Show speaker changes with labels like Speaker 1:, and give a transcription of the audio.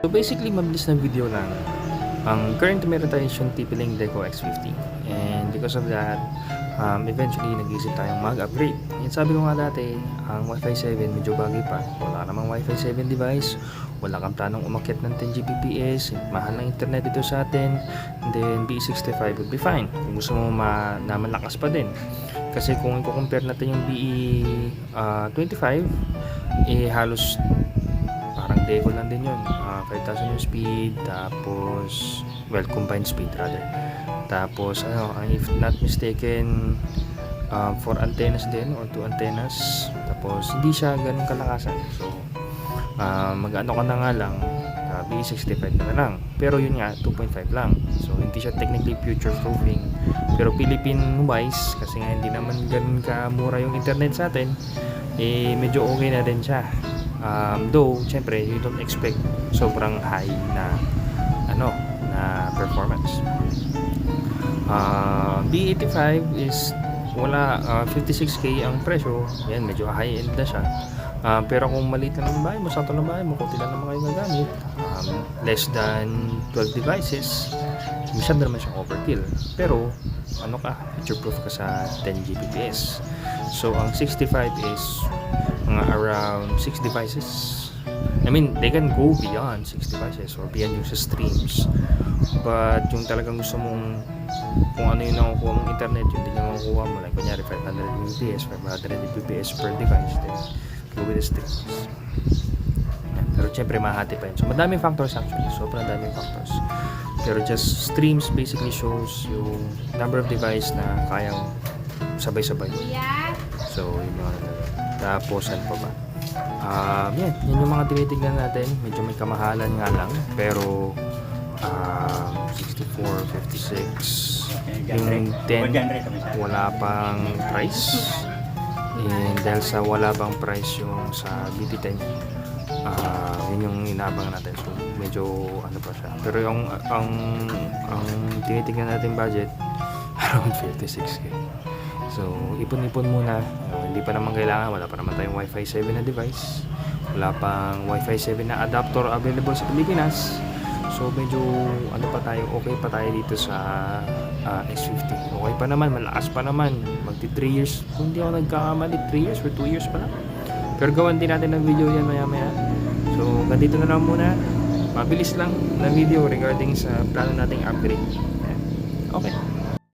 Speaker 1: So basically, mabilis na video lang. Ang current meron tayo yung TP-Link Deco X50. And because of that, eventually nag-isip tayong mag-upgrade. And sabi ko nga dati, ang Wi-Fi 7 medyo bagay pa. Wala namang Wi-Fi 7 device. Wala kang planong umakyat ng 10 Gbps. Mahal ng internet dito sa atin. And then B65 would be fine. Kung gusto mo na malakas pa din. Kasi kung i-compare natin yung BE25, halos parang Deco lang din yun. 5,000 yung speed, tapos combined speed rather. Tapos if not mistaken, 4 antennas din or 2 antennas. Tapos hindi siya ganun kalakasan. So mag-ano ka na nga lang, BE65 na lang. Pero yun nga, 2.5 lang. So hindi siya technically future proofing. Pero Philippine wise, kasi nga hindi naman ganun kamura yung internet sa atin, medyo okay na din siya. Though syempre you don't expect sobrang high na na performance. B85 is wala, 56k ang presyo. Yan, medyo high end na siya. Pero kung maliit lang ang bahay mo, sakto lang bahay mo, kunti lang naman kayo gagamit, less than 12 devices, masyado naman siyang overkill. Pero future proof ka sa 10 Gbps. So ang 65 is mga around 6 devices. I mean, they can go beyond 6 devices or beyond yung sa streams. But yung talagang gusto mong, kung ano yung nakukuha mong internet, yun din yung makukuha mo. Like, kunyari 500 Mbps, 500 Mbps per device, then go with the streams. Pero syempre, mahati pa yun. So, madaming factors actually. Sobrang daming factors. Pero just streams basically shows yung number of device na kayang sabay-sabay. So, yung mga tapos, ano pa ba? Yan yung mga tinitignan natin. Medyo may kamahalan nga lang. Pero, 64, 56. Yung 10, wala pang price. And dahil sa wala pang price yung sa BT10, yun yung inaabang natin. So, medyo ano pa siya. Pero yung, ang tinitignan natin budget, around 56k. So, ipon-ipon muna. Hindi pa naman kailangan. Wala pa naman tayong Wi-Fi 7 na device. Wala pang Wi-Fi 7 na adapter available sa Pilipinas. So, medyo okay pa tayo dito sa X50. Okay pa naman, malakas pa naman. Magti 3 years. Kung hindi ako nagkakamali, 3 years or 2 years pa lang. Pero gawan din natin ng video yan maya-maya. So, ganito na lang muna. Mabilis lang na video regarding sa plano nating upgrade. Okay.